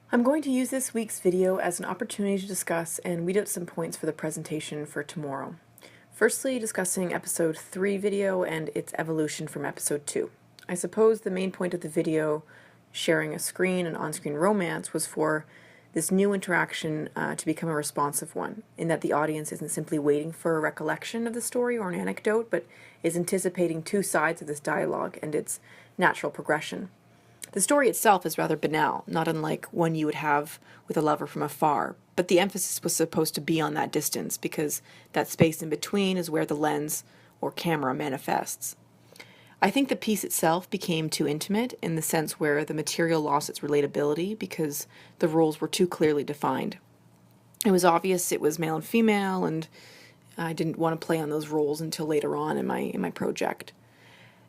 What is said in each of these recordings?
I'm going to use this week's video as an opportunity to discuss and weed out some points for the presentation for tomorrow. Firstly, discussing episode 3 video and its evolution from episode 2. I suppose the main point of the video, sharing a screen and on-screen romance, was for this new interaction to become a responsive one, in that the audience isn't simply waiting for a recollection of the story or an anecdote, but is anticipating two sides of this dialogue and its natural progression. The story itself is rather banal, not unlike one you would have with a lover from afar, but the emphasis was supposed to be on that distance because that space in between is where the lens or camera manifests. I think the piece itself became too intimate in the sense where the material lost its relatability because the roles were too clearly defined. It was obvious it was male and female, and I didn't want to play on those roles until later on in my project.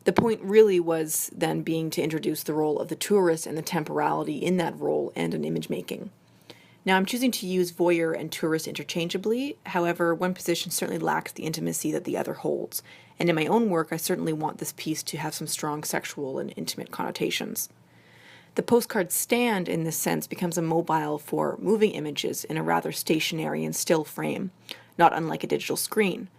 The point really was then being to introduce the role of the tourist and the temporality in that role and in image making. Now I'm choosing to use voyeur and tourist interchangeably, however, one position certainly lacks the intimacy that the other holds, and in my own work I certainly want this piece to have some strong sexual and intimate connotations. The postcard stand in this sense becomes a mobile for moving images in a rather stationary and still frame, not unlike a digital screen.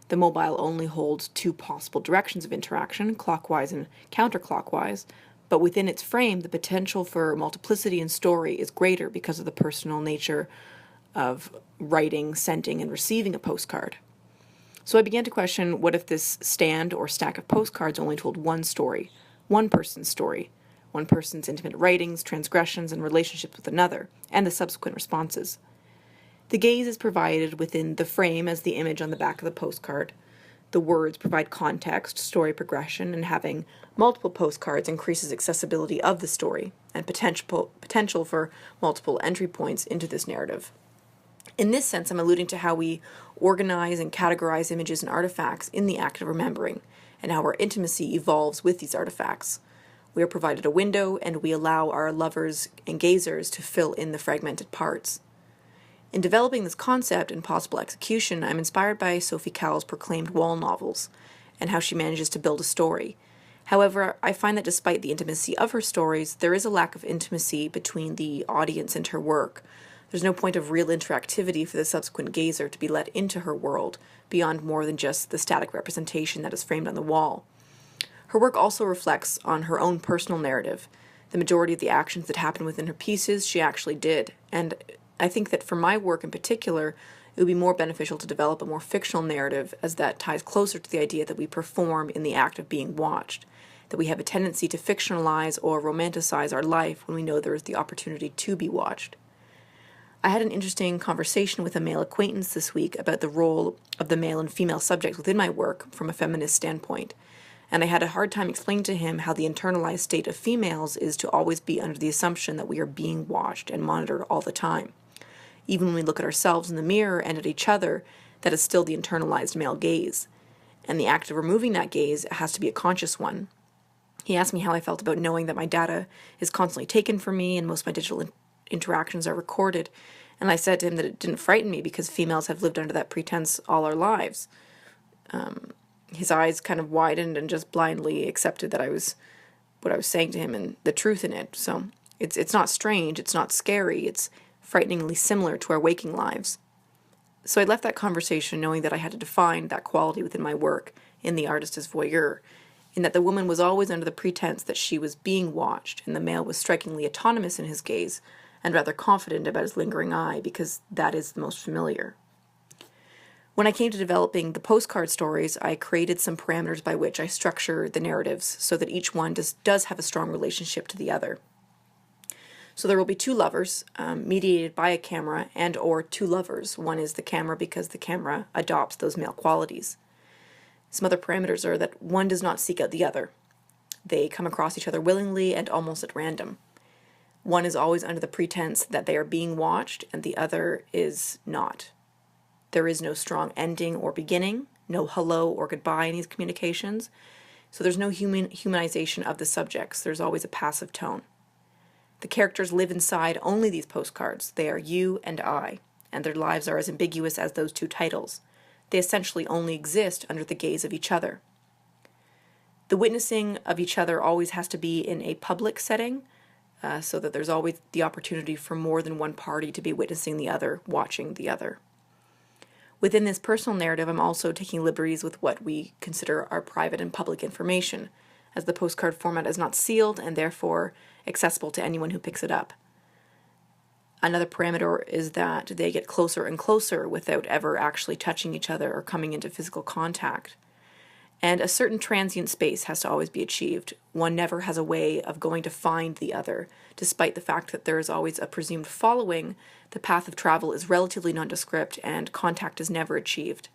The mobile only holds two possible directions of interaction, clockwise and counterclockwise, but within its frame, the potential for multiplicity in story is greater because of the personal nature of writing, sending, and receiving a postcard. So I began to question, what if this stand or stack of postcards only told one story, one person's story, one person's intimate writings, transgressions, and relationships with another, and the subsequent responses. The gaze is provided within the frame as the image on the back of the postcard. The words provide context, story progression, and having multiple postcards increases accessibility of the story and potential for multiple entry points into this narrative. In this sense, I'm alluding to how we organize and categorize images and artifacts in the act of remembering, and how our intimacy evolves with these artifacts. We are provided a window, and we allow our lovers and gazers to fill in the fragmented parts. In developing this concept and possible execution, I'm inspired by Sophie Cowell's proclaimed wall novels and how she manages to build a story. However, I find that despite the intimacy of her stories, there is a lack of intimacy between the audience and her work. There's no point of real interactivity for the subsequent gazer to be let into her world, beyond more than just the static representation that is framed on the wall. Her work also reflects on her own personal narrative. The majority of the actions that happen within her pieces she actually did, and I think that for my work in particular, it would be more beneficial to develop a more fictional narrative, as that ties closer to the idea that we perform in the act of being watched, that we have a tendency to fictionalize or romanticize our life when we know there is the opportunity to be watched. I had an interesting conversation with a male acquaintance this week about the role of the male and female subjects within my work from a feminist standpoint, and I had a hard time explaining to him how the internalized state of females is to always be under the assumption that we are being watched and monitored all the time. Even when we look at ourselves in the mirror and at each other, that is still the internalized male gaze. And the act of removing that gaze has to be a conscious one. He asked me how I felt about knowing that my data is constantly taken from me and most of my digital interactions are recorded. And I said to him that it didn't frighten me because females have lived under that pretense all our lives. His eyes kind of widened and just blindly accepted that what I was saying to him and the truth in it. So it's not strange, it's not scary, it's frighteningly similar to our waking lives. So I left that conversation knowing that I had to define that quality within my work in The Artist as Voyeur, in that the woman was always under the pretense that she was being watched, and the male was strikingly autonomous in his gaze and rather confident about his lingering eye because that is the most familiar. When I came to developing the postcard stories, I created some parameters by which I structure the narratives so that each one does have a strong relationship to the other. So there will be two lovers, mediated by a camera, and or two lovers. One is the camera because the camera adopts those male qualities. Some other parameters are that one does not seek out the other. They come across each other willingly and almost at random. One is always under the pretense that they are being watched, and the other is not. There is no strong ending or beginning, no hello or goodbye in these communications, so there's no humanization of the subjects. There's always a passive tone. The characters live inside only these postcards. They are you and I, and their lives are as ambiguous as those two titles. They essentially only exist under the gaze of each other. The witnessing of each other always has to be in a public setting, so that there's always the opportunity for more than one party to be witnessing the other, watching the other. Within this personal narrative, I'm also taking liberties with what we consider our private and public information, as the postcard format is not sealed and therefore accessible to anyone who picks it up. Another parameter is that they get closer and closer without ever actually touching each other or coming into physical contact. And a certain transient space has to always be achieved. One never has a way of going to find the other. Despite the fact that there is always a presumed following, the path of travel is relatively nondescript and contact is never achieved.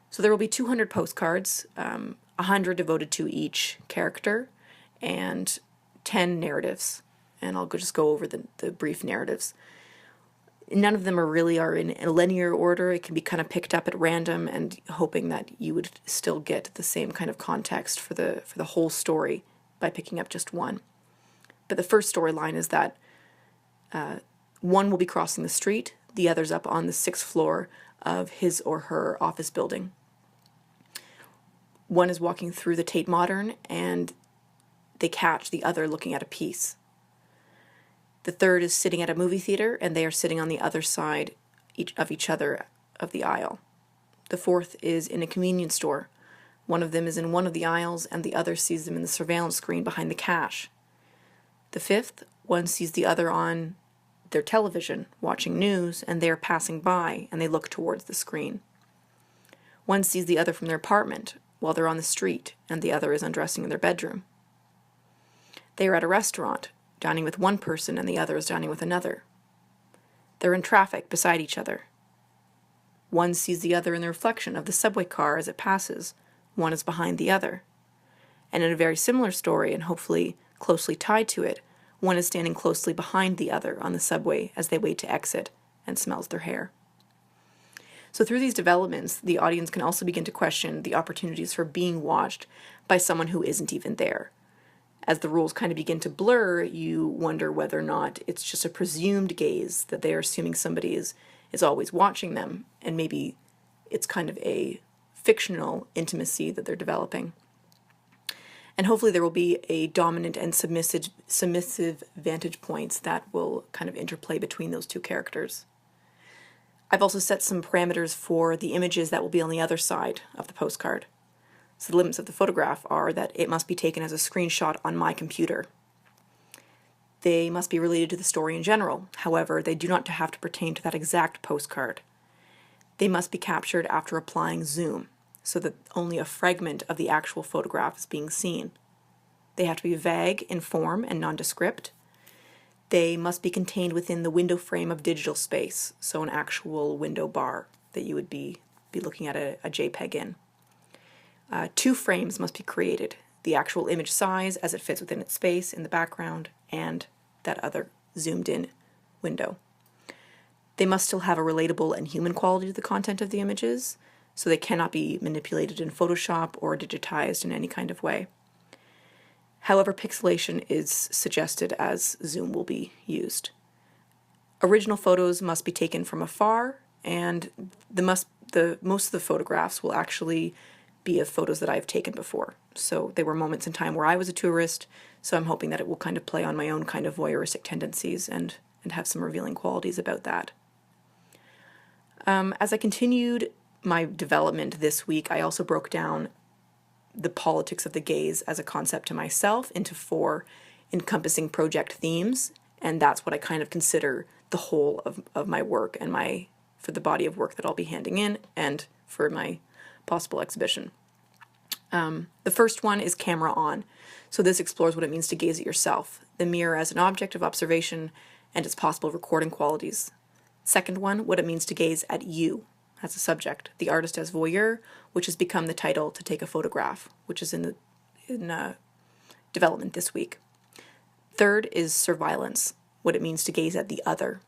So there will be 200 postcards, 100 devoted to each character, and 10 narratives. And I'll just go over the brief narratives. None of them are in a linear order. It can be kind of picked up at random, and hoping that you would still get the same kind of context for the whole story by picking up just one. But the first storyline is that one will be crossing the street, the other's up on the 6th floor of his or her office building. One is walking through the Tate Modern, and they catch the other looking at a piece. The third is sitting at a movie theater, and they are sitting on the other side of each other of the aisle. The fourth is in a convenience store. One of them is in one of the aisles, and the other sees them in the surveillance screen behind the cash. The fifth, one sees the other on their television, watching news, and they are passing by, and they look towards the screen. One sees the other from their apartment while they're on the street, and the other is undressing in their bedroom. They are at a restaurant, dining with one person and the other is dining with another. They're in traffic beside each other. One sees the other in the reflection of the subway car as it passes. One is behind the other. And in a very similar story, and hopefully closely tied to it, one is standing closely behind the other on the subway as they wait to exit and smells their hair. So through these developments, the audience can also begin to question the opportunities for being watched by someone who isn't even there. As the rules kind of begin to blur, you wonder whether or not it's just a presumed gaze, that they are assuming somebody is always watching them, and maybe it's kind of a fictional intimacy that they're developing. And hopefully there will be a dominant and submissive vantage points that will kind of interplay between those two characters. I've also set some parameters for the images that will be on the other side of the postcard. So the limits of the photograph are that it must be taken as a screenshot on my computer. They must be related to the story in general. However, they do not have to pertain to that exact postcard. They must be captured after applying zoom, so that only a fragment of the actual photograph is being seen. They have to be vague in form and nondescript. They must be contained within the window frame of digital space, so an actual window bar that you would be looking at a JPEG in. 2 frames must be created, the actual image size as it fits within its space in the background and that other zoomed in window. They must still have a relatable and human quality to the content of the images, so they cannot be manipulated in Photoshop or digitized in any kind of way. However, pixelation is suggested as zoom will be used. Original photos must be taken from afar, and most of the photographs will actually be of photos that I've taken before. So they were moments in time where I was a tourist, so I'm hoping that it will kind of play on my own kind of voyeuristic tendencies and have some revealing qualities about that. As I continued my development this week, I also broke down the politics of the gaze as a concept to myself into 4 encompassing project themes, and that's what I kind of consider the whole of my work and for the body of work that I'll be handing in and for my possible exhibition. The first one is camera on. So this explores what it means to gaze at yourself, the mirror as an object of observation and its possible recording qualities. Second one, what it means to gaze at you as a subject, the artist as voyeur, which has become the title to take a photograph, which is in development this week. Third is surveillance, what it means to gaze at the other.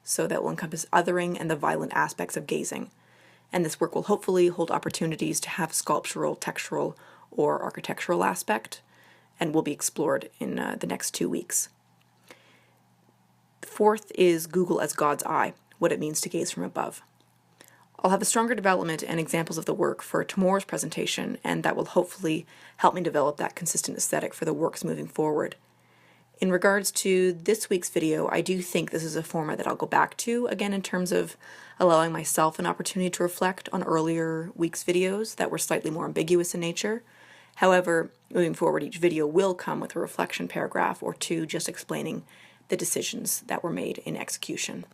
So that will encompass othering and the violent aspects of gazing. And this work will hopefully hold opportunities to have a sculptural, textural, or architectural aspect, and will be explored in the next 2 weeks. The fourth is Google as God's eye, what it means to gaze from above. I'll have a stronger development and examples of the work for tomorrow's presentation, and that will hopefully help me develop that consistent aesthetic for the works moving forward. In regards to this week's video, I do think this is a format that I'll go back to, again in terms of allowing myself an opportunity to reflect on earlier week's videos that were slightly more ambiguous in nature. However, moving forward, each video will come with a reflection paragraph or two just explaining the decisions that were made in execution.